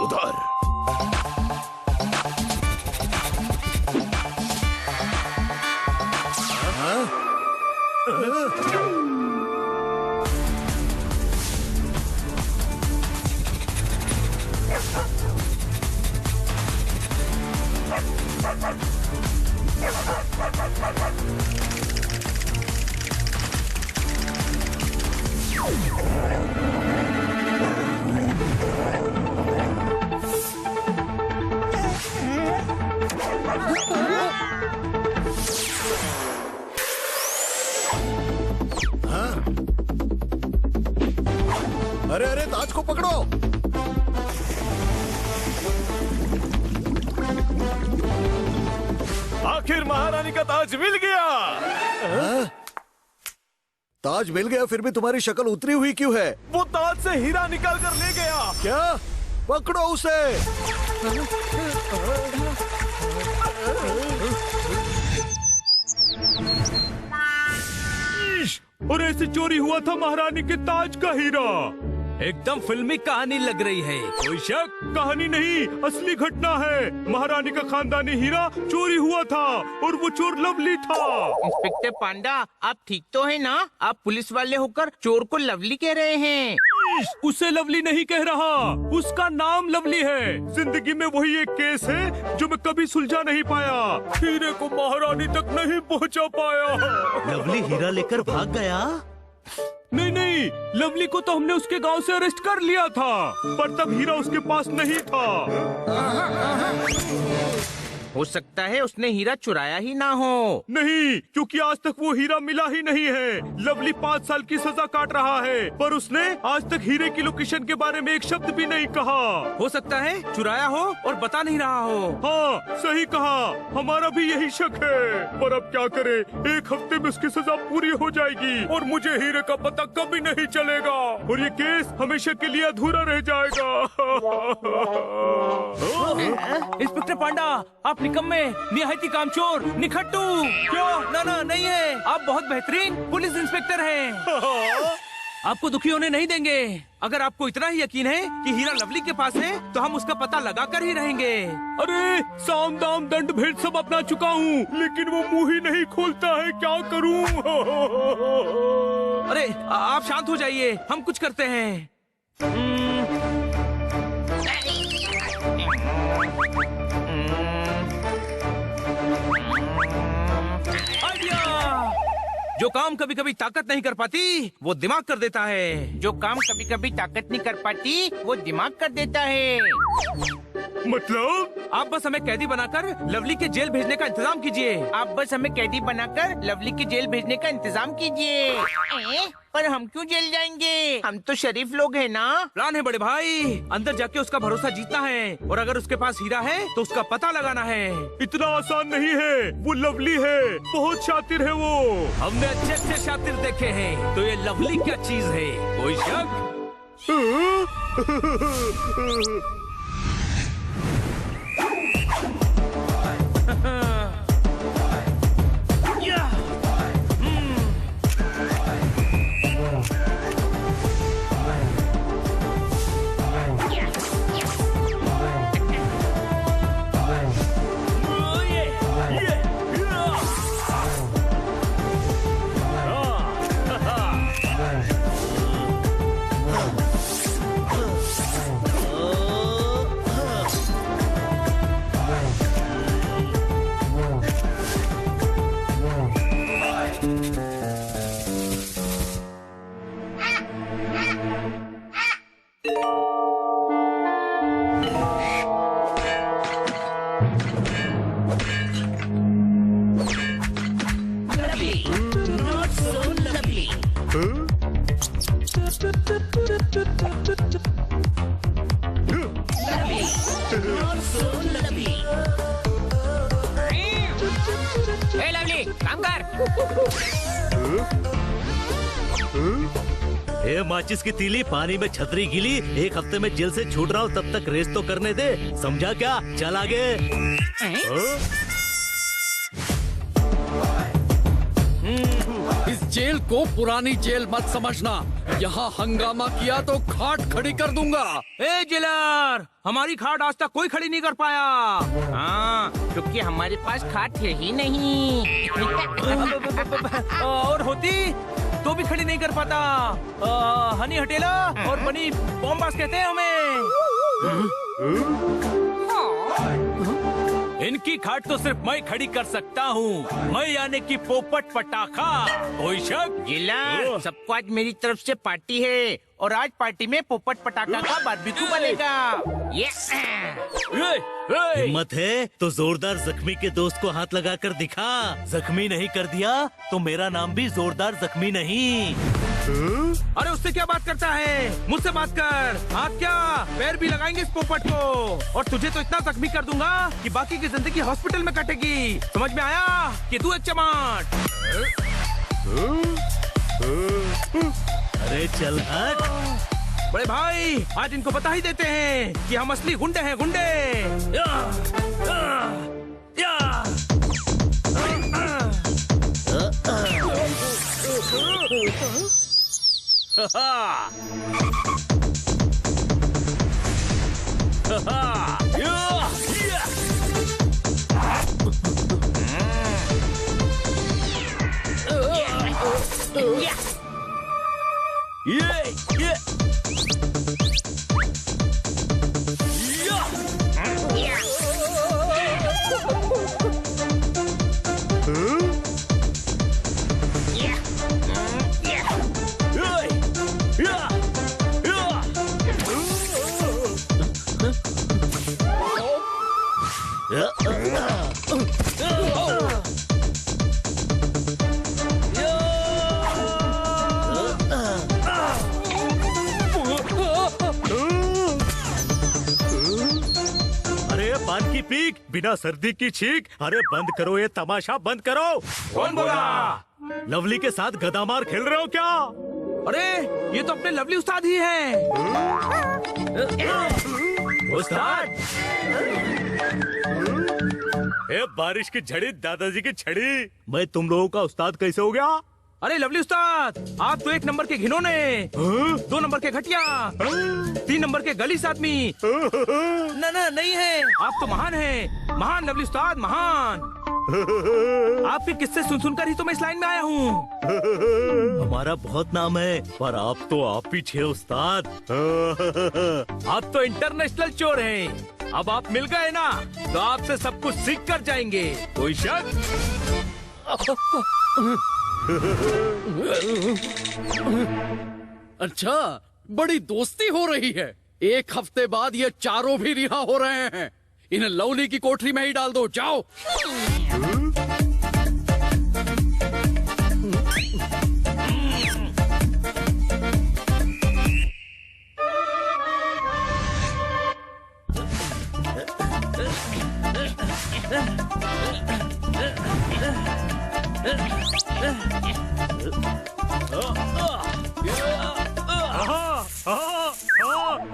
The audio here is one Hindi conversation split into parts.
उधर। अरे अरे, ताज को पकड़ो। आखिर महारानी का ताज मिल गया। ताज मिल गया, फिर भी तुम्हारी शक्ल उतरी हुई क्यों है? वो ताज से हीरा निकाल कर ले गया। क्या? पकड़ो उसे। और ऐसे चोरी हुआ था महारानी के ताज का हीरा। एकदम फिल्मी कहानी लग रही है। कोई शक, कहानी नहीं, असली घटना है। महारानी का खानदानी हीरा चोरी हुआ था और वो चोर लवली था। इंस्पेक्टर पांडा, आप ठीक तो है ना? आप पुलिस वाले होकर चोर को लवली कह रहे हैं। उसे लवली नहीं कह रहा, उसका नाम लवली है। जिंदगी में वही एक केस है जो मैं कभी सुलझा नहीं पाया। हीरे को महारानी तक नहीं पहुंचा पाया। लवली हीरा लेकर भाग गया? नहीं नहीं, लवली को तो हमने उसके गांव से अरेस्ट कर लिया था, पर तब हीरा उसके पास नहीं था। हो सकता है उसने हीरा चुराया ही ना हो। नहीं, क्योंकि आज तक वो हीरा मिला ही नहीं है। लवली 5 साल की सजा काट रहा है, पर उसने आज तक हीरे की लोकेशन के बारे में एक शब्द भी नहीं कहा। हो सकता है चुराया हो और बता नहीं रहा हो। हाँ, सही कहा, हमारा भी यही शक है। पर अब क्या करे, 1 हफ्ते में उसकी सजा पूरी हो जाएगी और मुझे हीरे का पता कभी नहीं चलेगा और ये केस हमेशा के लिए अधूरा रह जाएगा। इंस्पेक्टर पांडा, आप निकम्मे, निहायती कामचोर, निखट्टू। क्यों? ना नहीं है, आप बहुत बेहतरीन पुलिस इंस्पेक्टर हैं। आपको दुखी होने नहीं देंगे। अगर आपको इतना ही यकीन है कि हीरा लवली के पास है, तो हम उसका पता लगा कर ही रहेंगे। अरे, साम दाम दंड भेद सब अपना चुका हूँ, लेकिन वो मुंह ही नहीं खोलता है, क्या करूँ? अरे, आप शांत हो जाइए, हम कुछ करते हैं। जो काम कभी कभी ताकत नहीं कर पाती, वो दिमाग कर देता है। जो काम कभी कभी ताकत नहीं कर पाती, वो दिमाग कर देता है। मतलब? आप बस हमें कैदी बनाकर लवली के जेल भेजने का इंतजाम कीजिए। आप बस हमें कैदी बनाकर लवली की जेल भेजने का इंतजाम कीजिए। पर हम क्यों जेल जाएंगे? हम तो शरीफ लोग हैं ना। प्लान है बड़े भाई, अंदर जाके उसका भरोसा जीतना है और अगर उसके पास हीरा है तो उसका पता लगाना है। इतना आसान नहीं है, वो लवली है, बहुत शातिर है वो। हमने अच्छे शातिर देखे हैं, तो ये लवली क्या चीज है? कोई शक? लवली, काम कर। ए माचिस की तीली, पानी में छतरी गीली, 1 हफ्ते में जेल से छूट रहा हूँ, तब तक रेस तो करने दे। समझा क्या? चल आगे। इस जेल को पुरानी जेल मत समझना। यहाँ हंगामा किया तो खाट खड़ी कर दूंगा। ए जेलर, हमारी खाट आज तक कोई खड़ी नहीं कर पाया। हाँ, क्योंकि हमारे पास खाट है ही नहीं। और होती तो भी खड़ी नहीं कर पाता। हनी हटेला और बनी बॉम्बास कहते हैं हमें। इनकी खाट तो सिर्फ मैं खड़ी कर सकता हूँ, मैं यानी कि पोपट पटाखा। कोई शक? जिला, सबको आज मेरी तरफ से पार्टी है और आज पार्टी में पोपट पटाखा का बारबेक्यू बनेगा। यस। हिम्मत है तो जोरदार जख्मी के दोस्त को हाथ लगाकर दिखा। जख्मी नहीं कर दिया तो मेरा नाम भी जोरदार जख्मी नहीं। अरे उससे क्या बात करता है, मुझसे बात कर। हाथ क्या पैर भी लगाएंगे इस पोपट को, और तुझे तो इतना जख्मी कर दूंगा कि बाकी की जिंदगी हॉस्पिटल में कटेगी। समझ में आया कि तू एक चमाट। अरे चल हट। बड़े भाई, आज इनको बता ही देते हैं कि हम असली गुंडे हैं, गुंडे। पान की पीक, बिना सर्दी की छींक। अरे बंद करो ये तमाशा, बंद करो। कौन बोला? लवली के साथ गदामार खेल रहे हो क्या? अरे ये तो अपने लवली उस्ताद ही हैं। उस्ताद? ए बारिश की झड़ी, दादाजी की छड़ी। मैं तुम लोगों का उस्ताद कैसे हो गया? अरे लवली उस्ताद, आप तो 1 नंबर के घिनौने, 2 नंबर के घटिया, 3 नंबर के गलीस आदमी। ना ना नहीं है, आप तो महान हैं, महान लवली उस्ताद, महान। आपके किस्से सुन सुनकर ही तो मैं इस लाइन में आया हूँ। हमारा बहुत नाम है, पर आप तो आप ही छे उस्ताद। आप तो इंटरनेशनल चोर हैं। अब आप मिल गए ना, तो आपसे सब कुछ सीख कर जाएंगे। कोई शक? अच्छा, बड़ी दोस्ती हो रही है। 1 हफ्ते बाद ये चारों भी रिहा हो रहे हैं। इन्हें लवली की कोठरी में ही डाल दो, जाओ।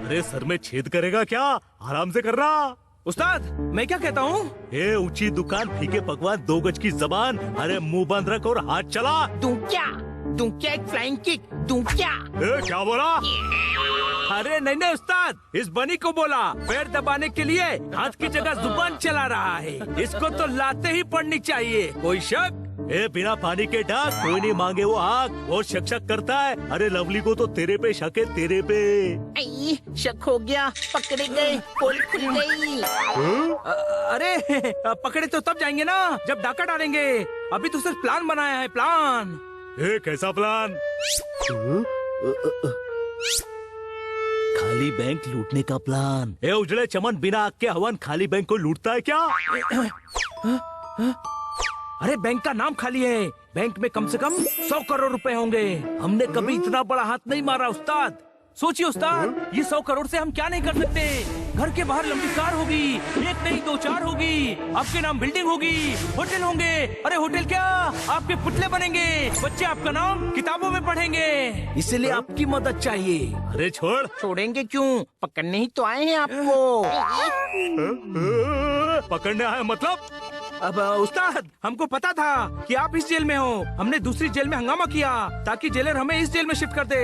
अरे सर में छेद करेगा क्या? आराम से करना। उस्ताद, मैं क्या कहता हूँ? ए ऊंची दुकान, फीके पकवान, 2 गज की जबान। अरे मुंह बंद रख और हाथ चला। दूं क्या? एक फ्लाइंग किक दूं क्या? क्या बोला? अरे नहीं नहीं उस्ताद, इस बनी को बोला। पैर दबाने के लिए हाथ की जगह जुबान चला रहा है। इसको तो लाते ही पड़नी चाहिए। कोई शक? ए बिना पानी के डाक, कोई नहीं मांगे वो आग। वो शक शक करता है। अरे लवली को तो तेरे पे शक है, तेरे पे। आई, शक हो गया, पकड़े गए, पोल खुल गई। अरे पकड़े तो तब जाएंगे ना जब डाका डालेंगे। अभी तो सिर्फ प्लान बनाया है, प्लान। ए कैसा प्लान? खाली बैंक लूटने का प्लान। ए उजड़े चमन, बिना आग के हवन खाली बैंक को लूटता है क्या? अरे बैंक का नाम खाली है, बैंक में कम से कम 100 करोड़ रुपए होंगे। हमने कभी इतना बड़ा हाथ नहीं मारा उस्ताद। सोचिए उस्ताद, ये 100 करोड़ से हम क्या नहीं कर सकते। घर के बाहर लंबी कार होगी, 1 नहीं 2 4 होगी। आपके नाम बिल्डिंग होगी, होटल होंगे। अरे होटल क्या, आपके पुतले बनेंगे। बच्चे आपका नाम किताबों में पढ़ेंगे। इसलिए आपकी मदद चाहिए। अरे छोड़। छोड़ेंगे क्यों? पकड़ने ही तो आए हैं आपको। पकड़ने आए मतलब? अब उस्ताद, हमको पता था कि आप इस जेल में हो। हमने दूसरी जेल में हंगामा किया ताकि जेलर हमें इस जेल में शिफ्ट कर दे।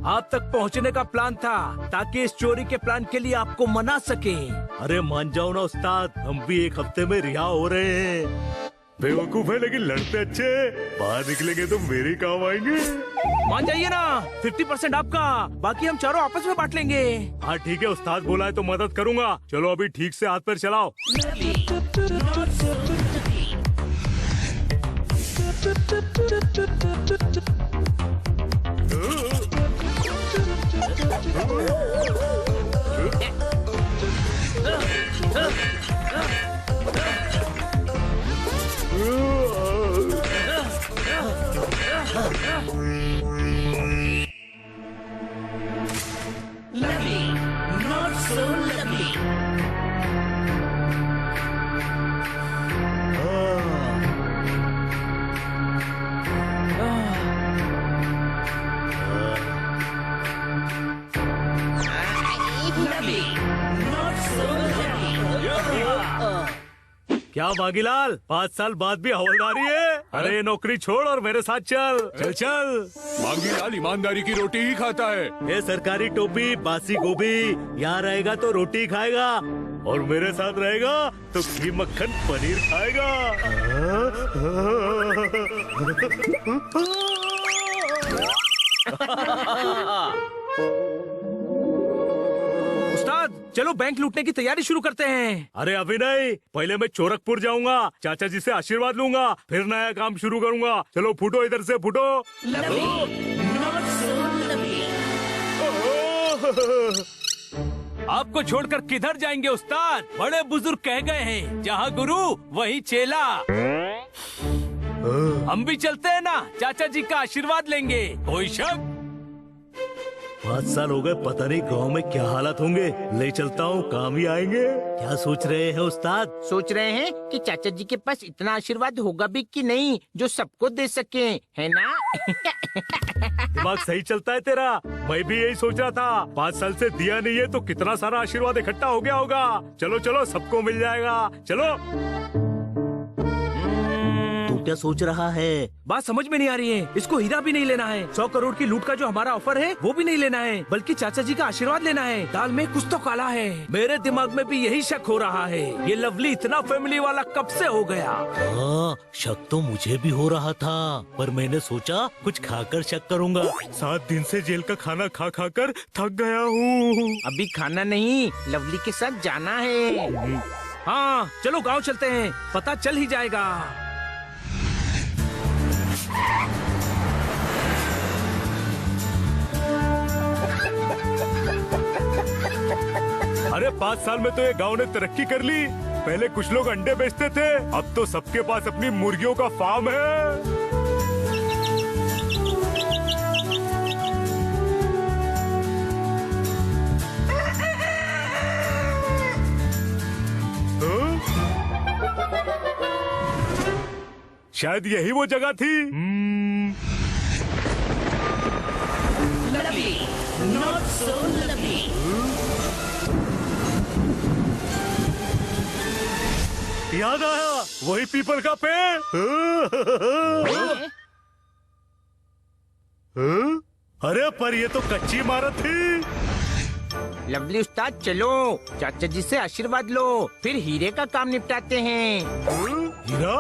आप तक पहुंचने का प्लान था ताकि इस चोरी के प्लान के लिए आपको मना सके। अरे मान जाओ ना उस्ताद, हम भी एक हफ्ते में रिहा हो रहे हैं। बेवकूफ है लेकिन लड़ते अच्छे हैं। बाहर निकलेंगे तो मेरे काम आएंगे। मान जाइए ना, 50% आपका, बाकी हम चारों आपस में बांट लेंगे। हाँ ठीक है, उस्ताद बोला है तो मदद करूंगा। चलो अभी ठीक से हाथ पैर चलाओ। क्या बागीलाल, 5 साल बाद भी हवलदारी है? अरे नौकरी छोड़ और मेरे साथ चल। चल चल। बागीलाल ईमानदारी की रोटी ही खाता है। ये सरकारी टोपी, बासी गोभी, यहाँ रहेगा तो रोटी खाएगा और मेरे साथ रहेगा तो घी मक्खन पनीर खाएगा। उस्ताद, चलो बैंक लूटने की तैयारी शुरू करते हैं। अरे अभी नहीं, पहले मैं चोरकपुर जाऊंगा, चाचा जी से आशीर्वाद लूंगा, फिर नया काम शुरू करूंगा। चलो फुटो, इधर से फुटो। आपको छोड़कर किधर जाएंगे उस्ताद? बड़े बुजुर्ग कह गए हैं, जहाँ गुरु वहीं चेला। हम भी चलते हैं ना, चाचा जी का आशीर्वाद लेंगे। कोई शक? 5 साल हो गए, पता नहीं गांव में क्या हालात होंगे। ले चलता हूँ, काम ही आएंगे। क्या सोच रहे हैं उस्ताद? सोच रहे हैं कि चाचा जी के पास इतना आशीर्वाद होगा भी कि नहीं जो सबको दे सके, है ना? दिमाग सही चलता है तेरा। मैं भी यही सोच रहा था, 5 साल से दिया नहीं है तो कितना सारा आशीर्वाद इकट्ठा हो गया होगा। चलो चलो, सबको मिल जाएगा। चलो। तू क्या सोच रहा है? बात समझ में नहीं आ रही है। इसको हीरा भी नहीं लेना है, 100 करोड़ की लूट का जो हमारा ऑफर है वो भी नहीं लेना है, बल्कि चाचा जी का आशीर्वाद लेना है। दाल में कुछ तो काला है। मेरे दिमाग में भी यही शक हो रहा है, ये लवली इतना फैमिली वाला कब से हो गया? हाँ, शक तो मुझे भी हो रहा था, पर मैंने सोचा कुछ खाकर शक करूंगा। 7 दिन से जेल का खाना खा खा कर थक गया हूँ। अभी खाना नहीं, लवली के साथ जाना है। हाँ चलो गाँव चलते हैं, पता चल ही जाएगा। अरे 5 साल में तो ये गांव ने तरक्की कर ली। पहले कुछ लोग अंडे बेचते थे, अब तो सबके पास अपनी मुर्गियों का फार्म है। शायद यही वो जगह थी। याद आया, वही पीपल का पेड़। अरे पर ये तो कच्ची इमारत थी। लवली उस्ताद चलो, चाचा जी से आशीर्वाद लो, फिर हीरे का काम निपटाते हैं। हीरा?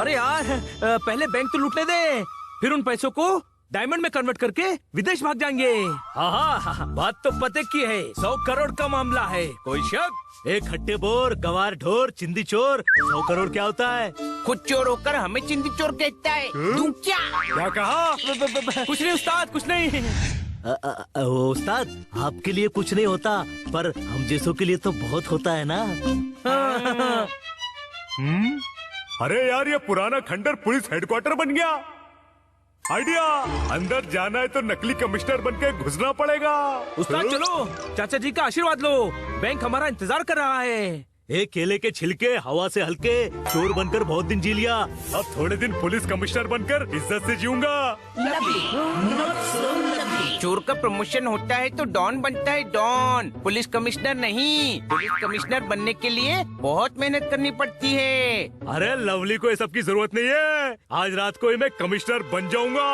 अरे यार, पहले बैंक तो लूटने दे, फिर उन पैसों को डायमंड में कन्वर्ट करके विदेश भाग जाएंगे। हाँ, बात तो पते की है, 100 करोड़ का मामला है। कोई शक? एक खट्टे बोर, गवार ढोर, चिंदी चोर, 100 करोड़ क्या होता है? खुद चोर होकर हमें चिंदी चोर कहता है। तू क्या? क्या कहा? कुछ नहीं उस्ताद, कुछ नहीं। उस्ताद, आपके लिए कुछ नहीं होता, पर हम जैसों के लिए तो बहुत होता है ना। अरे यार, ये पुराना खंडर पुलिस हेडक्वार्टर बन गया। आइडिया, अंदर जाना है तो नकली कमिश्नर बनके घुसना पड़ेगा। उस्ताद चलो, चाचा जी का आशीर्वाद लो, बैंक हमारा इंतजार कर रहा है। एक केले के छिलके हवा से हल्के चोर बनकर बहुत दिन जी लिया। अब थोड़े दिन पुलिस कमिश्नर बनकर इज्जत से जीऊंगा। चोर का प्रमोशन होता है तो डॉन बनता है डॉन, पुलिस कमिश्नर नहीं। पुलिस कमिश्नर बनने के लिए बहुत मेहनत करनी पड़ती है। अरे लवली को ये सब की जरूरत नहीं है, आज रात को ही मैं कमिश्नर बन जाऊंगा।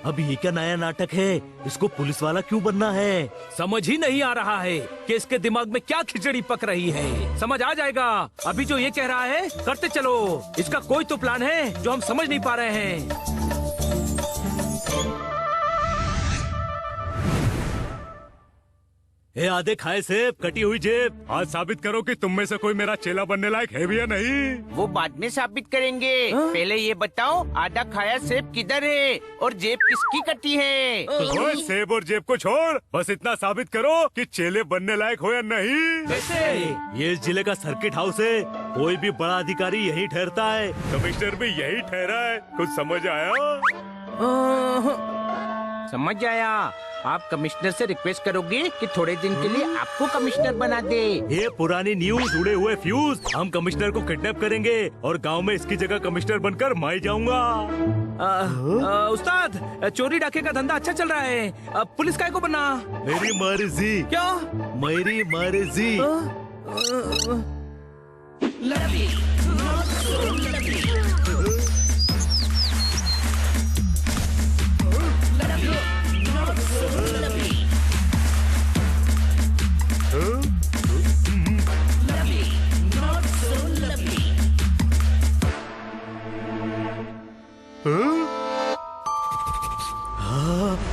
अब ये क्या नया नाटक है? इसको पुलिस वाला क्यों बनना है? समझ ही नहीं आ रहा है कि इसके दिमाग में क्या खिचड़ी पक रही है। समझ आ जाएगा। अभी जो ये कह रहा है करते चलो। इसका कोई तो प्लान है जो हम समझ नहीं पा रहे हैं। ए आधे खाए सेब, कटी हुई जेब। आज साबित करो कि तुम में से कोई मेरा चेला बनने लायक है भी या नहीं। वो बाद में साबित करेंगे। पहले ये बताओ आधा खाया सेब किधर है और जेब किसकी कटी है? ओए, सेब और जेब को छोड़, बस इतना साबित करो कि चेले बनने लायक हो या नहीं। कैसे? ये इस जिले का सर्किट हाउस है, कोई भी बड़ा अधिकारी यहीं ठहरता है। कमिश्नर भी यही ठहरा है, कुछ समझ आया? समझ आया। आप कमिश्नर से रिक्वेस्ट करोगे कि थोड़े दिन के लिए आपको कमिश्नर बना दे। ये पुरानी न्यूज, उड़े हुए फ्यूज। हम कमिश्नर को किडनैप करेंगे और गांव में इसकी जगह कमिश्नर बनकर मैं जाऊंगा। उस्ताद, चोरी डाके का धंधा अच्छा चल रहा है। पुलिस काय को बनना? मेरी मर्जी। क्या? मेरी मर्जी।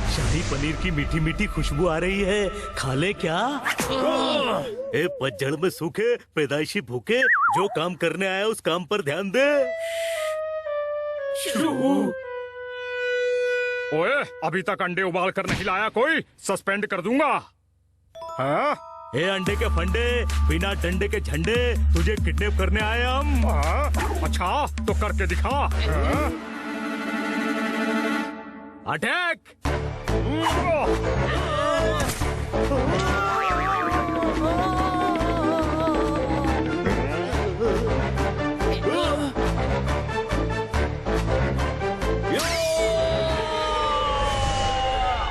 शाही पनीर की मीठी मीठी खुशबू आ रही है, खा ले क्या? ए पतझड़ में सूखे पैदाइशी भूखे, जो काम करने आया उस काम पर ध्यान दे। ओए, अभी तक अंडे उबाल कर नहीं लाया कोई, सस्पेंड कर दूंगा। हाँ? ए अंडे के फंडे, बिना डंडे के झंडे, तुझे किडनैप करने आए हम। हाँ? अच्छा तो करके दिखा। हाँ? अटैक!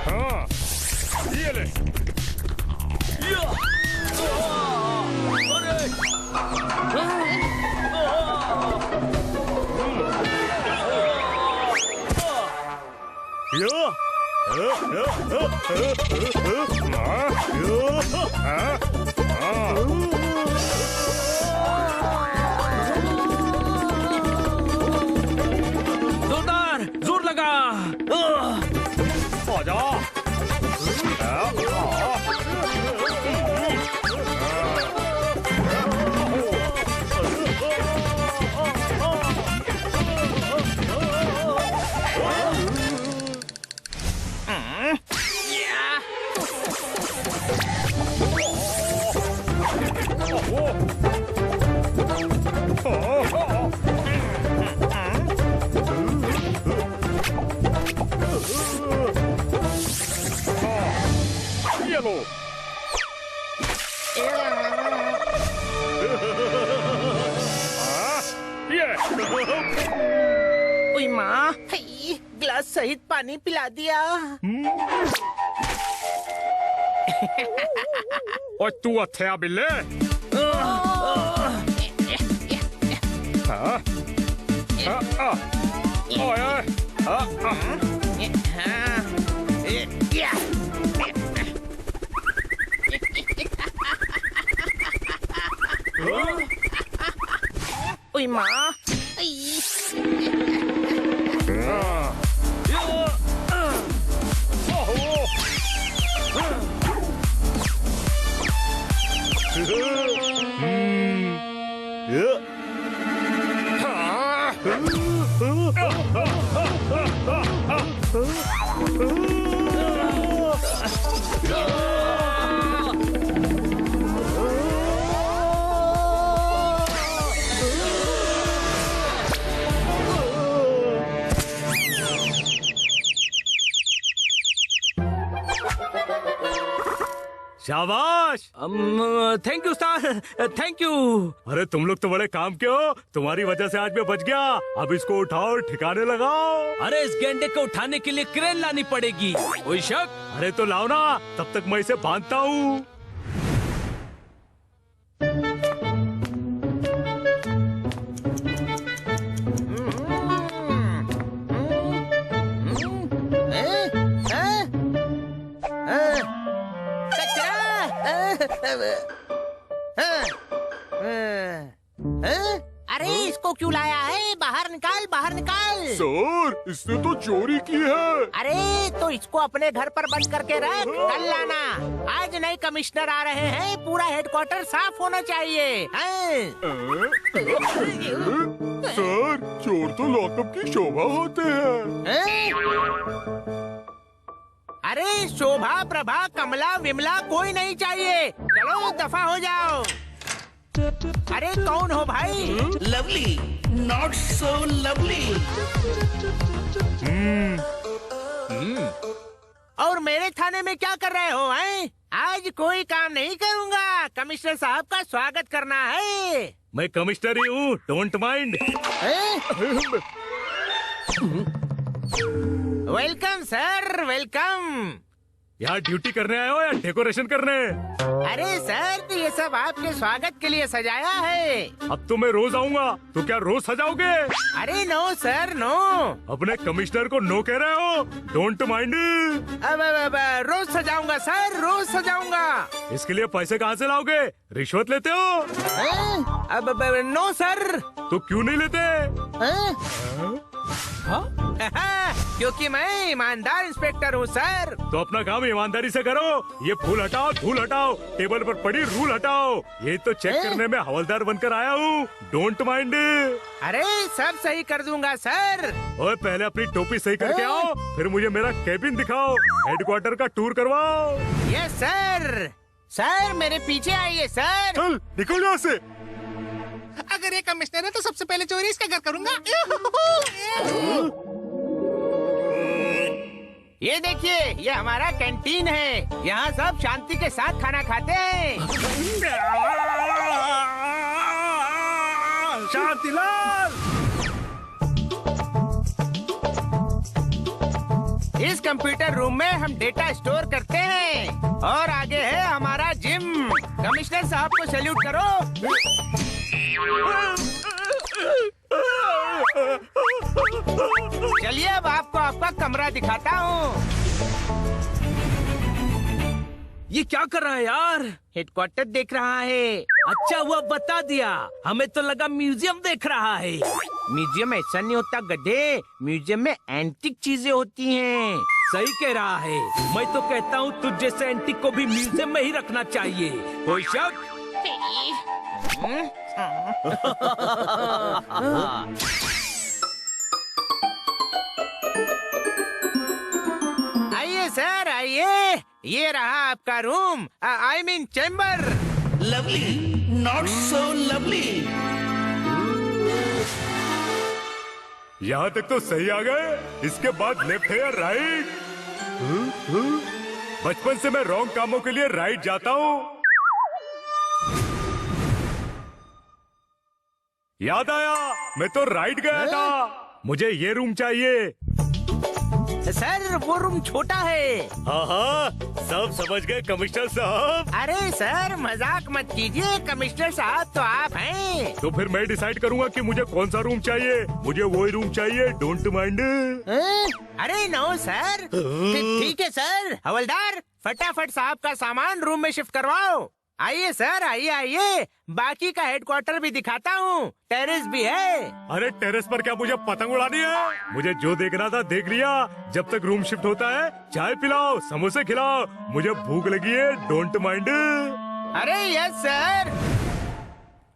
हाँ, ये ले। जोरदार, जोर लगा। आजा। ये लो। ये। ओए माँ, ग्लास सहित पानी पिला दिया। और तू अथया बिल्ले। हाँ? हाँ, ओए, ओए माँ, शाबाश। Thank you sir, thank you. अरे तुम लोग तो बड़े काम के हो, तुम्हारी वजह से आज मैं बच गया। अब इसको उठाओ, ठिकाने लगाओ। अरे इस गेंडे को उठाने के लिए क्रेन लानी पड़ेगी। कोई शक? अरे तो लाओ ना, तब तक मैं इसे बांधता हूँ। अरे इसको क्यों लाया है? बाहर निकाल, बाहर निकाल। सर, इसने तो चोरी की है। अरे तो इसको अपने घर पर बंद करके रख, कल लाना। आज नए कमिश्नर आ रहे हैं, पूरा हेडक्वार्टर साफ होना चाहिए। हैं? सर, चोर तो लॉकअप की शोभा होते हैं। हैं? अरे शोभा, प्रभा, कमला, विमला कोई नहीं चाहिए। चलो दफा हो जाओ। अरे कौन हो भाई? Lovely, not so lovely. और मेरे थाने में क्या कर रहे हो? हैं? आज कोई काम नहीं करूँगा, कमिश्नर साहब का स्वागत करना है। मैं कमिश्नर ही हूँ, don't mind. Welcome sir, welcome. यहाँ ड्यूटी करने आए हो या डेकोरेशन करने? अरे सर, ये सब आपके स्वागत के लिए सजाया है। अब तो मैं रोज आऊँगा, तो क्या रोज सजाओगे? अरे नो सर, नो। अपने कमिश्नर को नो कह रहे हो? Don't mind. अब रोज सजाऊंगा सर, रोज सजाऊंगा। इसके लिए पैसे कहाँ से लाओगे? रिश्वत लेते हो? अब नो सर। तो क्यों नहीं लेते? क्योंकि मैं ईमानदार इंस्पेक्टर हूँ सर। तो अपना काम ईमानदारी से करो। ये फूल हटाओ, धूल हटाओ, टेबल पर पड़ी रूल हटाओ। ये तो चेक करने में हवलदार बनकर आया हूँ, डोंट माइंड। अरे सब सही कर दूंगा सर। और पहले अपनी टोपी सही करके आओ, फिर मुझे मेरा केबिन दिखाओ, हेडक्वार्टर का टूर करवाओ। Yes sir. सर मेरे पीछे आइए सर। चल, निकल यहाँ से। अगर ये कमिश्नर है तो सबसे पहले चोरी इसका घर करूंगा। ये देखिए, ये हमारा कैंटीन है। यहाँ सब शांति के साथ खाना खाते हैं। शांतिलाल। इस कंप्यूटर रूम में हम डेटा स्टोर करते हैं। और आगे है हमारा जिम। कमिश्नर साहब को सैल्यूट करो। चलिए अब आपको आपका कमरा दिखाता हूँ। ये क्या कर रहा है यार? हेडक्वार्टर देख रहा है। अच्छा हुआ बता दिया, हमें तो लगा म्यूजियम देख रहा है। म्यूजियम ऐसा नहीं होता गधे, म्यूजियम में एंटीक चीजें होती हैं। सही कह रहा है। मैं तो कहता हूँ तुझ जैसे एंटीक को भी म्यूजियम में ही रखना चाहिए। कोई शक? आइए सर, आइए। ये रहा आपका room, I mean chamber. Lovely, not so lovely. यहाँ तक तो सही आ गए। इसके बाद लेफ्ट है या राइट? बचपन से मैं रॉन्ग कामों के लिए राइट जाता हूँ। याद आया, मैं तो राइट गया था। मुझे ये रूम चाहिए। सर वो रूम छोटा है। हाँ, सब समझ गए कमिश्नर साहब। अरे सर मजाक मत कीजिए, कमिश्नर साहब तो आप हैं। तो फिर मैं डिसाइड करूंगा कि मुझे कौन सा रूम चाहिए। मुझे वही रूम चाहिए, डोंट माइंड। अरे नो सर। ठीक है सर। हवलदार फटाफट साहब का सामान रूम में शिफ्ट करवाओ। आइए सर, आइए आइए। बाकी का हेडक्वार्टर भी दिखाता हूँ, टेरेस भी है। अरे टेरेस पर क्या मुझे पतंग उड़ानी है? मुझे जो देखना था देख लिया। जब तक रूम शिफ्ट होता है चाय पिलाओ, समोसे खिलाओ, मुझे भूख लगी है, डोंट माइंड। अरे यस सर।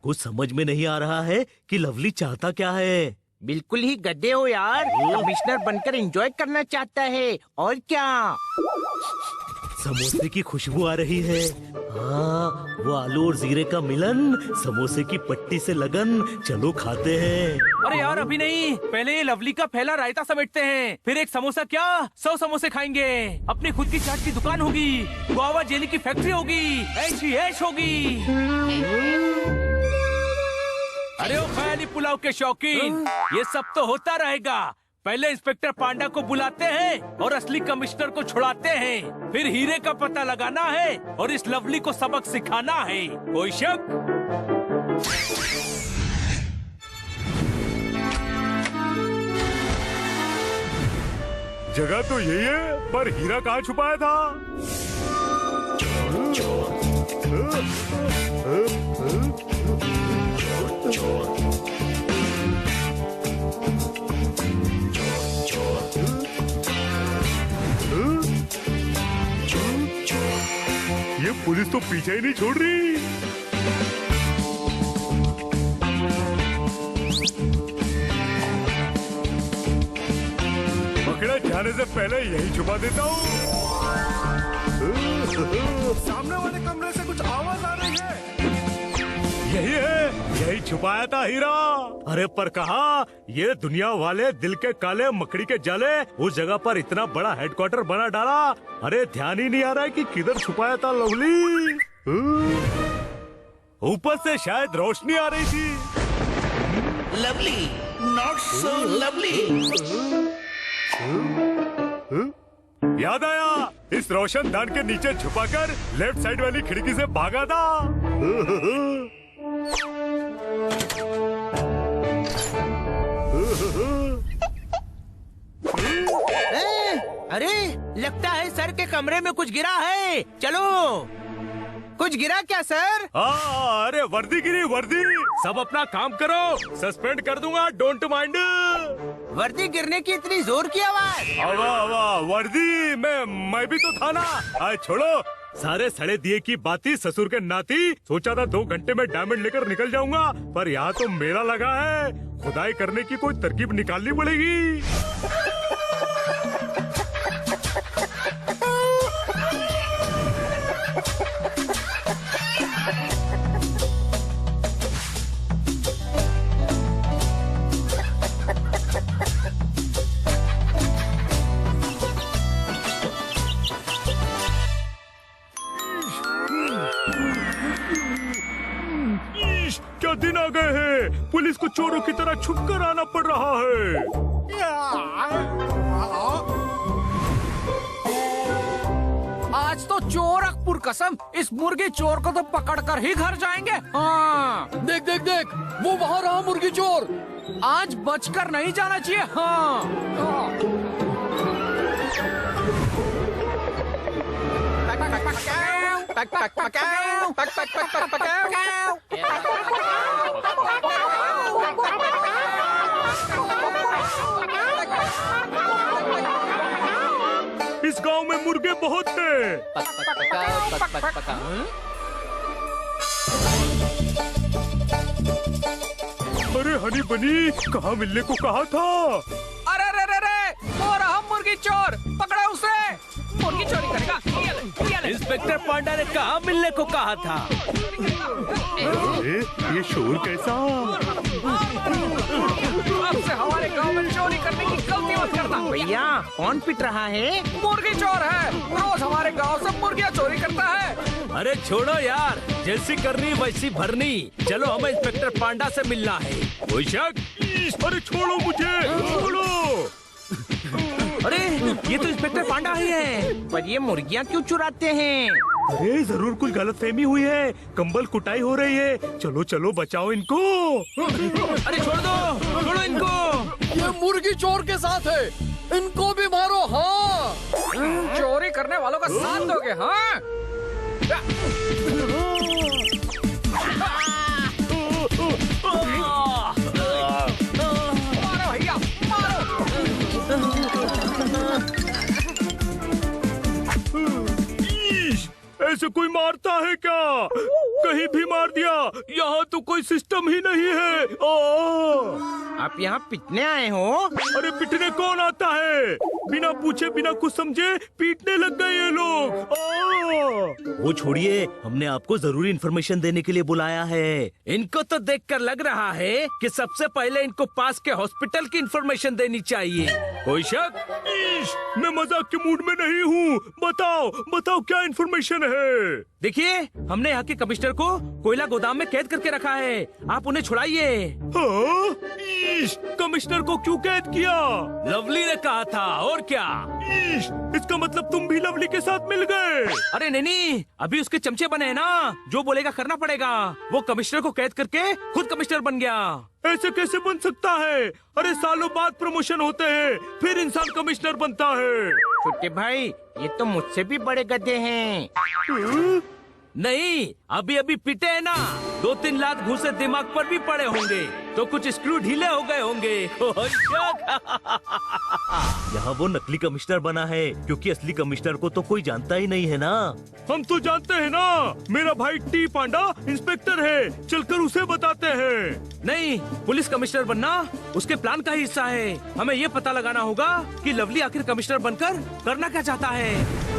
कुछ समझ में नहीं आ रहा है कि लवली चाहता क्या है। बिल्कुल ही गड्ढे हो यार। कमिश्नर बनकर एंजॉय करना चाहता है और क्या। समोसे की खुशबू आ रही है। हाँ, वो आलू और जीरे का मिलन, समोसे की पट्टी से लगन, चलो खाते हैं। अरे यार अभी नहीं, पहले ये लवली का पहला रायता समेटते हैं, फिर एक समोसा क्या 100 समोसे खाएंगे। अपनी खुद की चाट की दुकान होगी, गुआवा जेली की फैक्ट्री होगी, ऐश ही ऐश होगी। अरे ओ ख्याली पुलाव के शौकीन, ये सब तो होता रहेगा। पहले इंस्पेक्टर पांडा को बुलाते हैं और असली कमिश्नर को छुड़ाते हैं, फिर हीरे का पता लगाना है और इस लवली को सबक सिखाना है। कोई शक? जगह तो यही है, पर हीरा कहाँ छुपाया था? ये पुलिस तो पीछे ही नहीं छोड़ रही। पकड़ा जाने से पहले यही छुपा देता हूँ। सामने वाले कमरे से कुछ आवाज आ रही है। यही है, यही छुपाया था हीरा। अरे पर कहा, ये दुनिया वाले दिल के काले मकड़ी के जाले उस जगह पर इतना बड़ा हेडक्वार्टर बना डाला। अरे ध्यान ही नहीं आ रहा है कि किधर छुपाया था लवली। ऊपर से शायद रोशनी आ रही थी। Lovely, not so lovely. याद आया, इस रोशनदान के नीचे छुपाकर लेफ्ट साइड वाली खिड़की से भागा था। अरे लगता है सर के कमरे में कुछ गिरा है। चलो, कुछ गिरा क्या सर? अरे वर्दी गिरी, वर्दी। सब अपना काम करो, सस्पेंड कर दूंगा, डोंट माइंड। वर्दी गिरने की इतनी जोर की आवाज? वर्दी में मैं भी तो था ना। आए छोड़ो, सारे सड़े दिए की बाती ससुर के नाती। सोचा था 2 घंटे में डायमंड लेकर निकल जाऊंगा, पर यहाँ तो मेला लगा है। खुदाई करने की कोई तरकीब निकालनी पड़ेगी। क्या दिन आ गए हैं, पुलिस को चोरों की तरह छुप कर आना पड़ रहा है। आज तो चोर अकपुर कसम, इस मुर्गी चोर को तो पकड़ कर ही घर जाएंगे। हाँ देख देख देख, वो वहाँ रहा मुर्गी चोर। आज बचकर नहीं जाना चाहिए। हाँ इस गांव में मुर्गे बहुत थे। अरे हनी बनी, कहाँ मिलने को कहा था? अरे रे रे रे, वो रहा मुर्गी चोर, पकड़ा उसे। मुर्गी चोरी करेगा। इंस्पेक्टर पांडा ने कहा मिलने को कहा था। ये शोर कैसा? आपसे हमारे गांव में चोरी करने की गलती मत करना। भैया कौन पिट रहा है? मुर्गी चोर है, रोज हमारे गांव से मुर्गियाँ चोरी करता है। अरे छोड़ो यार, जैसी करनी वैसी भरनी। चलो हमें इंस्पेक्टर पांडा से मिलना है। कोई शक? अरे छोड़ो मुझे, छोड़ो। अरे ये तो इंस्पेक्टर पांडा ही है। पर ये मुर्गियाँ क्यों चुराते हैं? अरे जरूर कुछ गलतफहमी हुई है, कंबल कुटाई हो रही है। चलो चलो बचाओ इनको। अरे छोड़ दो, छोड़ो इनको। ये मुर्गी चोर के साथ है, इनको भी मारो। हाँ चोरी करने वालों का साथ दोगे? हाँ मारो भैया, मारो। ऐसे कोई मारता है क्या? कहीं भी मार दिया, यहाँ तो कोई सिस्टम ही नहीं है। आप यहाँ पिटने आए हो? अरे पिटने कौन आता है? बिना पूछे बिना कुछ समझे पीटने लग गए ये लोग। वो छोड़िए, हमने आपको जरूरी इन्फॉर्मेशन देने के लिए बुलाया है। इनको तो देखकर लग रहा है कि सबसे पहले इनको पास के हॉस्पिटल की इन्फॉर्मेशन देनी चाहिए। कोई शक? मैं मजाक के मूड में नहीं हूँ। बताओ बताओ क्या इन्फॉर्मेशन है? देखिए, हमने यहाँ के कमिश्नर को कोयला गोदाम में कैद करके रखा है। आप उन्हें छुड़ाइए। हाँ? कमिश्नर को क्यों कैद किया? लवली ने कहा था, और क्या? इसका मतलब तुम भी लवली के साथ मिल गए? अरे नहीं, अभी उसके चमचे बने हैं ना, जो बोलेगा करना पड़ेगा। वो कमिश्नर को कैद करके खुद कमिश्नर बन गया। ऐसे कैसे बन सकता है? अरे सालों बाद प्रमोशन होते हैं, फिर इंसान कमिश्नर बनता है। छोटे भाई, ये तो मुझसे भी बड़े गधे हैं। नहीं, अभी अभी पिटे है ना, 2-3 लात घूसे दिमाग पर भी पड़े होंगे, तो कुछ स्क्रू ढीले हो गए होंगे। यहाँ वो नकली कमिश्नर बना है, क्योंकि असली कमिश्नर को तो कोई जानता ही नहीं है ना। हम तो जानते हैं ना, मेरा भाई टी पांडा इंस्पेक्टर है, चलकर उसे बताते हैं। नहीं, पुलिस कमिश्नर बनना उसके प्लान का ही हिस्सा है। हमें ये पता लगाना होगा कि लवली आखिर कमिश्नर बनकर करना क्या चाहता है।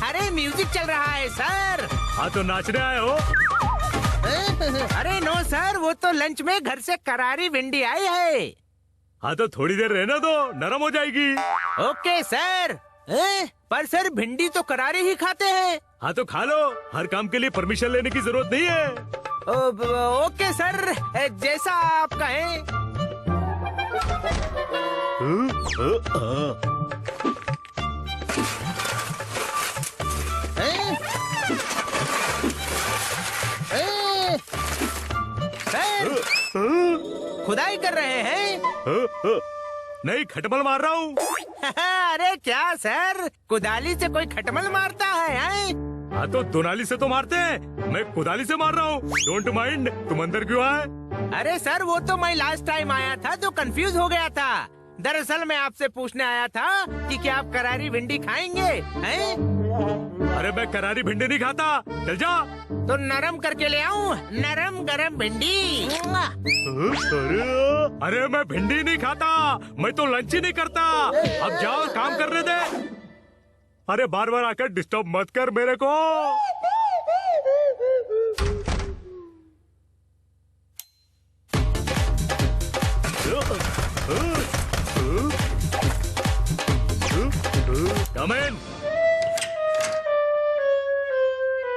अरे म्यूजिक चल रहा है सर। हाँ तो नाचने आए हो? अरे नो सर, वो तो लंच में घर से करारी भिंडी आई है। हाँ तो थोड़ी देर रहने दो, नरम हो जाएगी। Okay sir. पर सर भिंडी तो करारी ही खाते हैं। हाँ तो खा लो, हर काम के लिए परमिशन लेने की जरूरत नहीं है। ओके सर, जैसा आप कहें। सर, खुदाई कर रहे हैं? नहीं, खटमल मार रहा हूँ। अरे क्या सर, कुदाली से कोई खटमल मारता है? हाँ तो दोनाली से तो मारते हैं, मैं कुदाली से मार रहा हूँ। Don't mind. तुम अंदर क्यों आए? अरे सर, वो तो मैं लास्ट टाइम आया था तो कंफ्यूज हो गया था। दरअसल मैं आपसे पूछने आया था कि क्या आप करारी भिंडी खाएंगे? हैं? अरे मैं करारी भिंडी नहीं खाता, चल जा। तो नरम करके ले आऊं, नरम गरम भिंडी। अरे मैं भिंडी नहीं खाता, मैं तो लंच ही नहीं करता। अब जाओ, काम करने दे। अरे बार बार आकर डिस्टर्ब मत कर मेरे को। Come in.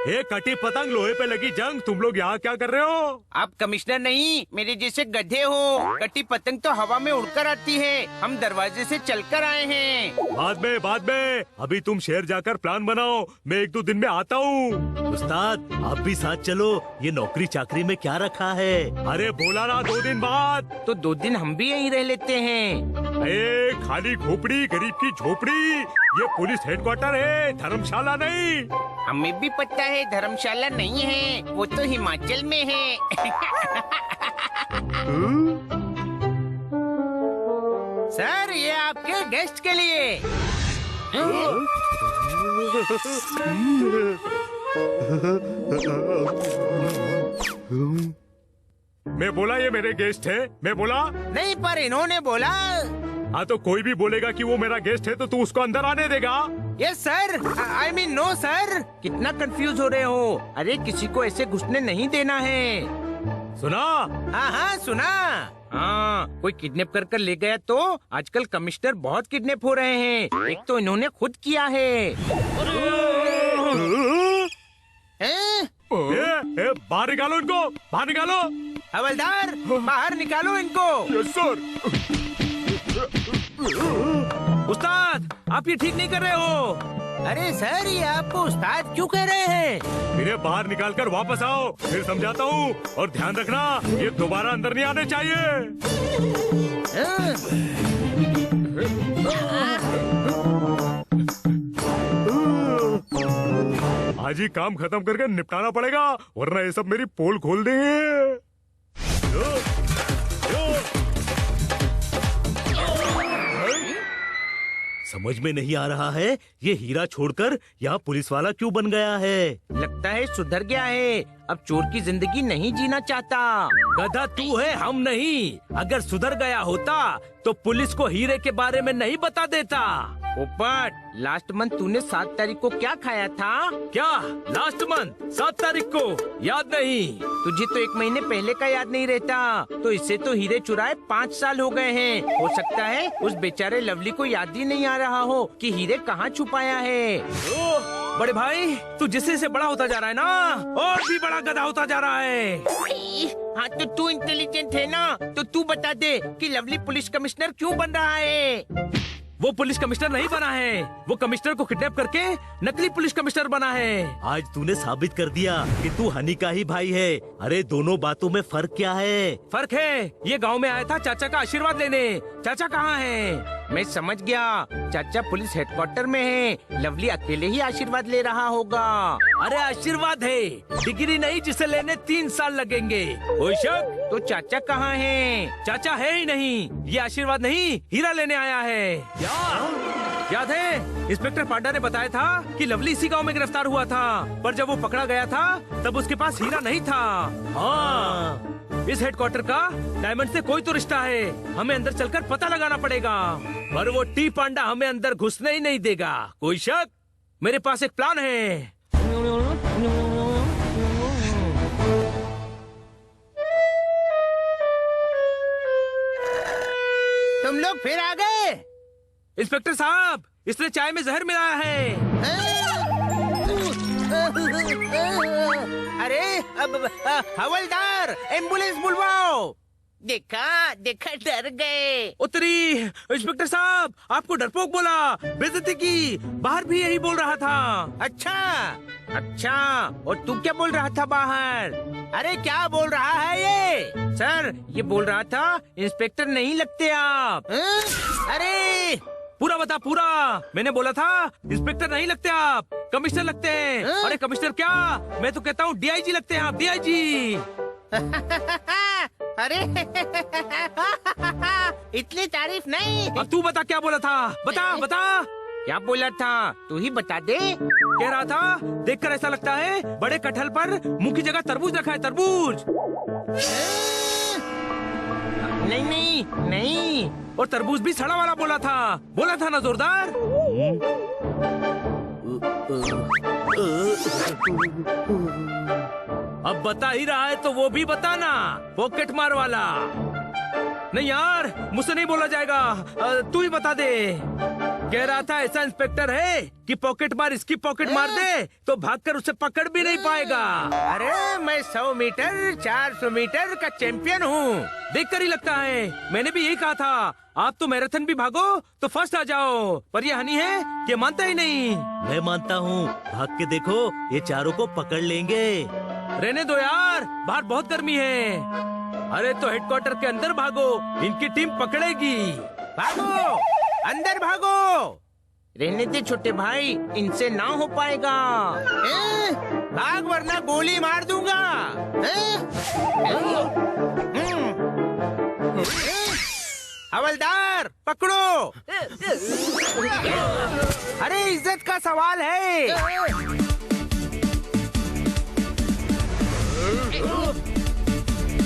ए कटी पतंग, लोहे पे लगी जंग, तुम लोग यहाँ क्या कर रहे हो? आप कमिश्नर नहीं, मेरे जैसे गधे हो। कटी पतंग तो हवा में उड़कर आती है, हम दरवाजे से चलकर आए हैं। बाद में अभी तुम शहर जाकर प्लान बनाओ, मैं 1-2 दिन में आता हूँ। उस्ताद, आप भी साथ चलो, ये नौकरी चाकरी में क्या रखा है? अरे बोला ना 2 दिन बाद। तो 2 दिन हम भी यहीं रह लेते हैं। ए खाली खोपड़ी, गरीब की झोपड़ी, ये पुलिस हेडक्वार्टर है, धर्मशाला नहीं। हमें भी पता है धर्मशाला नहीं है, वो तो हिमाचल में है। सर, ये आपके गेस्ट के लिए। मैं बोला ये मेरे गेस्ट है, मैं बोला नहीं, पर इन्होंने बोला। हाँ तो कोई भी बोलेगा कि वो मेरा गेस्ट है तो तू उसको अंदर आने देगा? Yes sir, I mean no sir. कितना कंफ्यूज हो रहे हो? अरे किसी को ऐसे घुसने नहीं देना है। सुना? हाँ सुना। हाँ, कोई किडनैप कर ले गया तो आजकल कमिश्नर बहुत किडनैप हो रहे हैं। एक तो इन्होंने खुद किया है। बाहर निकालो इनको, बाहर निकालो। हवलदार, बाहर निकालो इनको। Yes sir. उस्ताद, आप ये ठीक नहीं कर रहे हो। अरे सर, ये आपको उस्ताद क्यों कह रहे हैं? इन्हें बाहर निकाल कर वापस आओ, फिर समझाता हूँ। और ध्यान रखना, ये दोबारा अंदर नहीं आने चाहिए। आज ही काम खत्म करके निपटाना पड़ेगा, वरना ये सब मेरी पोल खोल देंगे। समझ में नहीं आ रहा है ये हीरा छोड़कर यहाँ पुलिस वाला क्यों बन गया है। लगता है सुधर गया है, अब चोर की जिंदगी नहीं जीना चाहता। गधा तू है, हम नहीं। अगर सुधर गया होता तो पुलिस को हीरे के बारे में नहीं बता देता। पोपट, लास्ट मंथ तूने 7 तारीख को क्या खाया था? क्या लास्ट मंथ 7 तारीख को याद नहीं? तुझे तो 1 महीने पहले का याद नहीं रहता, तो इससे तो हीरे चुराए 5 साल हो गए हैं। हो सकता है उस बेचारे लवली को याद ही नहीं आ रहा हो कि हीरे कहाँ छुपाया है। बड़े भाई, तू जिससे से बड़ा होता जा रहा है ना, और भी बड़ा गधा होता जा रहा है। हाँ, तो तू इंटेलिजेंट है ना, तो तू बता दे कि लवली पुलिस कमिश्नर क्यों बन रहा है? वो पुलिस कमिश्नर नहीं बना है, वो कमिश्नर को किडनैप करके नकली पुलिस कमिश्नर बना है। आज तूने साबित कर दिया कि तू हनी का ही भाई है। अरे दोनों बातों में फर्क क्या है? फर्क है, ये गांव में आया था चाचा का आशीर्वाद लेने। चाचा कहाँ है? मैं समझ गया, चाचा पुलिस हेडक्वार्टर में है, लवली अकेले ही आशीर्वाद ले रहा होगा। अरे आशीर्वाद है, डिग्री नहीं जिसे लेने 3 साल लगेंगे। कोई शक? तो चाचा कहाँ है? चाचा है ही नहीं, ये आशीर्वाद नहीं हीरा लेने आया है। याद है इंस्पेक्टर पांडा ने बताया था कि लवली इसी गांव में गिरफ्तार हुआ था, पर जब वो पकड़ा गया था तब उसके पास हीरा नहीं था। हाँ, इस हेडक्वार्टर का डायमंड से कोई तो रिश्ता है, हमें अंदर चलकर पता लगाना पड़ेगा। पर वो टी पांडा हमें अंदर घुसने ही नहीं देगा। कोई शक? मेरे पास एक प्लान है। तुम लोग फिर आ गए? इंस्पेक्टर साहब, इसने चाय में जहर मिलाया है। अरे अब हवलदार, एम्बुलेंस बुलवाओ। देखा देखा, डर गए। उतरी। इंस्पेक्टर साहब, आपको डरपोक बोला, बेइज्जती की। बाहर भी यही बोल रहा था। अच्छा अच्छा, और तू क्या बोल रहा था बाहर? अरे क्या बोल रहा है ये? सर, ये बोल रहा था इंस्पेक्टर नहीं लगते आप। अरे पूरा बता, पूरा। मैंने बोला था इंस्पेक्टर नहीं लगते आप, कमिश्नर लगते हैं। अरे कमिश्नर क्या, मैं तो कहता हूँ डीआईजी लगते हैं आप, डीआईजी। अरे इतनी तारीफ नहीं। अब तू बता क्या बोला था, बता बता। क्या बोला था, तू ही बता दे। कह रहा था देखकर ऐसा लगता है बड़े कटहल पर मुंह की जगह तरबूज रखा है, तरबूज। नहीं नहीं नहीं। और तरबूज भी सड़ा वाला बोला था ना जोरदार। अब बता ही रहा है तो वो भी बताना, पॉकेट मार वाला। नहीं यार, मुझसे नहीं बोला जाएगा, तू ही बता दे। कह रहा था ऐसा इंस्पेक्टर है कि पॉकेट मार इसकी पॉकेट मार दे तो भागकर उसे पकड़ भी नहीं पाएगा। अरे मैं 100 मीटर 400 मीटर का चैंपियन हूँ। देखकर ही लगता है, मैंने भी यही कहा था। आप तो मैराथन भी भागो तो फर्स्ट आ जाओ, पर ये हनी है कि मानता ही नहीं। मैं मानता हूँ, भाग के देखो, ये चारों को पकड़ लेंगे। रहने दो यार, बाहर बहुत गर्मी है। अरे तो हेडक्वार्टर के अंदर भागो, इनकी टीम पकड़ेगी। भागो, अंदर भागो। रहने दे छोटे भाई, इनसे ना हो पाएगा। भाग वरना गोली मार दूंगा। हवलदार पकड़ो। अरे इज्जत का सवाल है।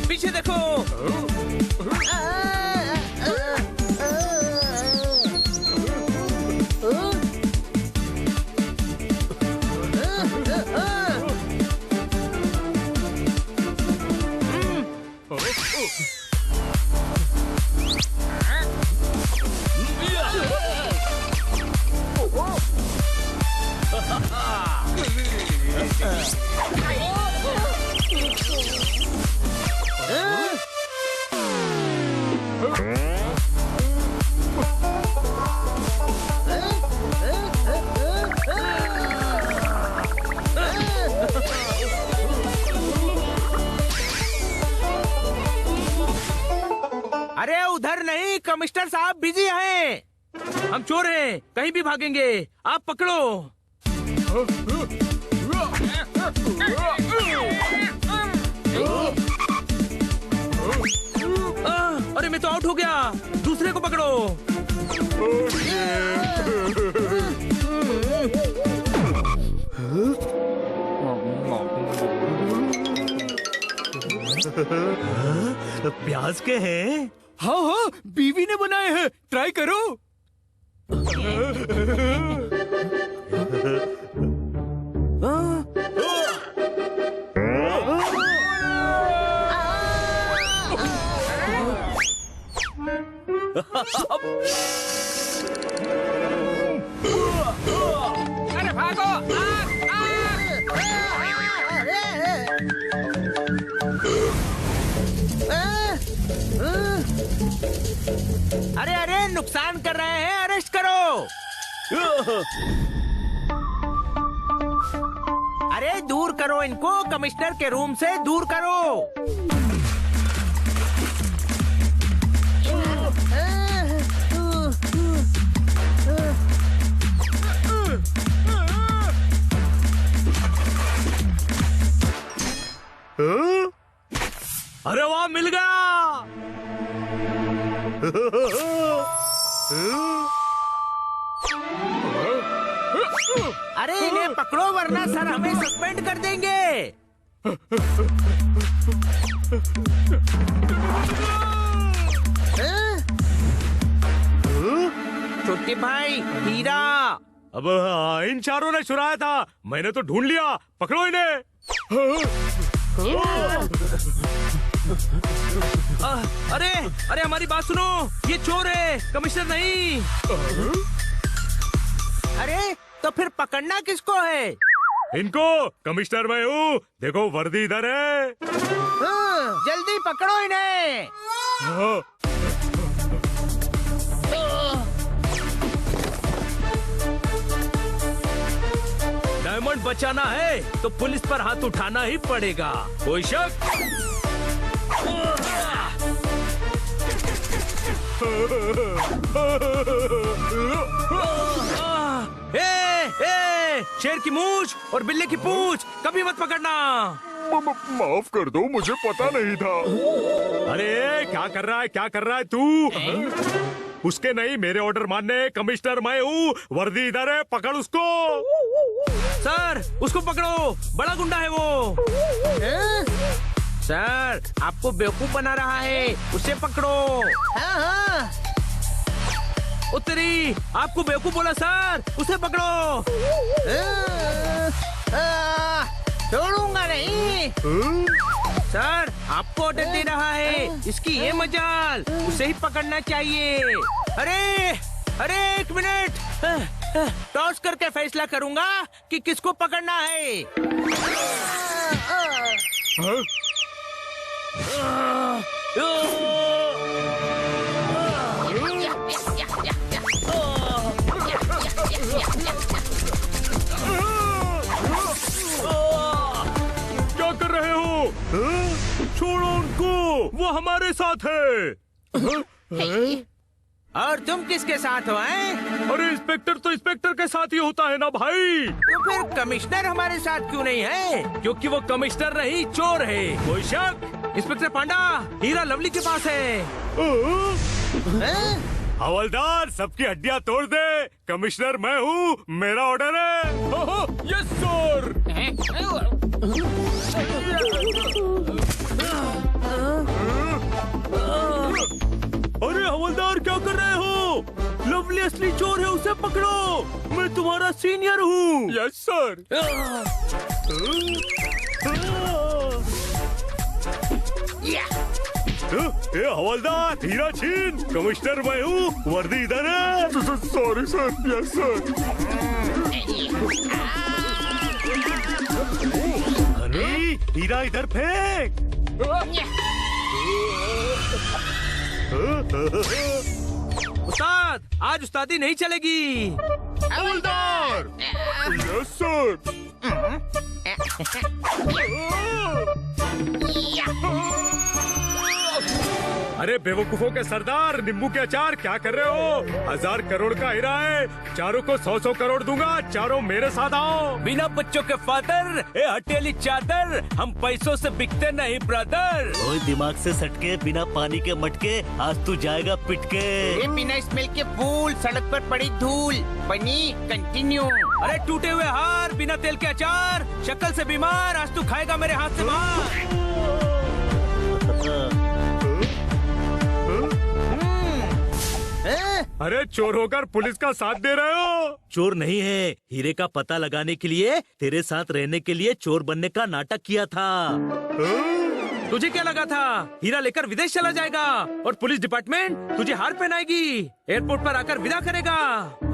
पीछे देखो। अरे उधर नहीं, कमिश्नर साहब बिजी हैं। हम चोर हैं, कहीं भी भागेंगे, आप पकड़ो। अरे मैं तो आउट हो गया, दूसरे को पकड़ो। प्याज के हैं? हाँ हाँ, बीवी ने बनाए हैं, ट्राई करो। अरे भागो! अरे अरे, नुकसान कर रहे हैं, अरेस्ट करो। अरे दूर करो इनको, कमिश्नर के रूम से दूर करो। अरे वाह, मिल गया। अरे इन्हें पकड़ो वरना सर हमें सस्पेंड कर देंगे। छोटे भाई, हीरा। अब इन चारों ने चुराया था, मैंने तो ढूंढ लिया, पकड़ो इन्हें। अरे अरे हमारी बात सुनो, ये चोर है, कमिश्नर नहीं। अरे तो फिर पकड़ना किसको है? इनको, कमिश्नर मैं हूँ, देखो वर्दी इधर है। जल्दी पकड़ो इन्हें। हाँ। डायमंड बचाना है तो पुलिस पर हाथ उठाना ही पड़ेगा, कोई शक? शेर की मूंछ और बिल्ली की पूंछ कभी मत पकड़ना। माफ कर दो, मुझे पता नहीं था। अरे क्या कर रहा है, क्या कर रहा है तू? उसके नहीं, मेरे ऑर्डर मानने। कमिश्नर मैं हूँ, वर्दी इधर है, पकड़ उसको। सर उसको पकड़ो, बड़ा गुंडा है वो। सर आपको बेवकूफ बना रहा है, उसे पकड़ो। हाँ। उत्तरी आपको बेवकूफ बोला सर, उसे पकड़ो। छोड़ूंगा नहीं। सर आपको ऑर्डर दे रहा है, इसकी ये मजाल, उसे ही पकड़ना चाहिए। अरे अरे एक मिनट, टॉस करके फैसला करूंगा कि किसको पकड़ना है। क्या कर रहे हो? छोड़ो उनको, वो हमारे साथ है। और तुम किसके साथ हो? अरे इंस्पेक्टर तो इंस्पेक्टर के साथ ही होता है ना भाई। तो फिर कमिश्नर हमारे साथ क्यों नहीं है? क्योंकि वो कमिश्नर नहीं, चोर है। कोई शक? इंस्पेक्टर पांडा, हीरा लवली के पास है। हवलदार सबकी हड्डियां तोड़ दे, कमिश्नर मैं हूँ, मेरा ऑर्डर है। Yes sir. अरे हवलदार क्या कर रहे हो? लवली असली चोर है, उसे पकड़ो, मैं तुम्हारा सीनियर हूँ। Yes sir. ए हवलदार, हीरा छीन, कमिश्नर मैं हूँ, वर्दी इधर है। Sorry sir. Yes sir. Honey, हीरा इधर फेंक। उस्ताद आज उस्तादी नहीं चलेगी। हवलदार। Yes sir. अरे बेवकूफों के सरदार, नींबू के अचार, क्या कर रहे हो? 1000 करोड़ का हीरा है, चारों को 100-100 करोड़ दूंगा, चारों मेरे साथ आओ। बिना बच्चों के फादर, ए हटेली चादर, हम पैसों से बिकते नहीं ब्रदर। कोई दिमाग से सटके बिना पानी के मटके, आज तू जाएगा पिटके। ये बिना स्मेल के फूल, सड़क पर पड़ी धूल, बनी कंटिन्यू। अरे टूटे हुए हार, बिना तेल के अचार, शक्ल से बीमार, आज तू खाएगा मेरे हाथ से मार। अरे चोर होकर पुलिस का साथ दे रहे हो? चोर नहीं है, हीरे का पता लगाने के लिए, तेरे साथ रहने के लिए चोर बनने का नाटक किया था। तुझे क्या लगा था हीरा लेकर विदेश चला जाएगा और पुलिस डिपार्टमेंट तुझे हार पहनाएगी, एयरपोर्ट पर आकर विदा करेगा?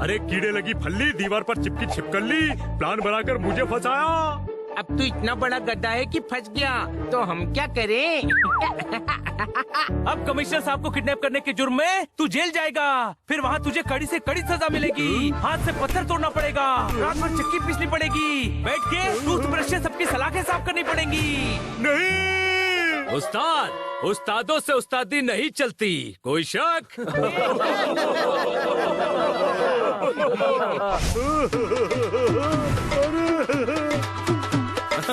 अरे कीड़े लगी फल्ली, दीवार पर चिपकी छिपकली, प्लान बनाकर मुझे फंसाया। अब तू इतना बड़ा गड्ढा है कि फंस गया, तो हम क्या करें? अब कमिश्नर साहब को किडनैप करने के जुर्म में तू जेल जाएगा, फिर वहाँ तुझे कड़ी से कड़ी सजा मिलेगी। हाथ से पत्थर तोड़ना पड़ेगा, रात भर चक्की पीसनी पड़ेगी, बैठ के टूथब्रश से सबकी सलाखें साफ करनी पड़ेंगी। नहीं, उस्ताद, उस्तादों से उस्तादी नहीं चलती, कोई शक? ओ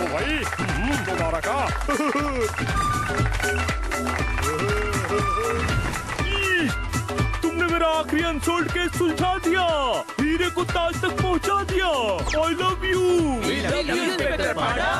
भाई, दोबारा का। तुमने मेरा आखिरी अनसोल्ड केस सुलझा दिया, हीरे को ताज तक पहुंचा दिया। I love you. Inspector Panda.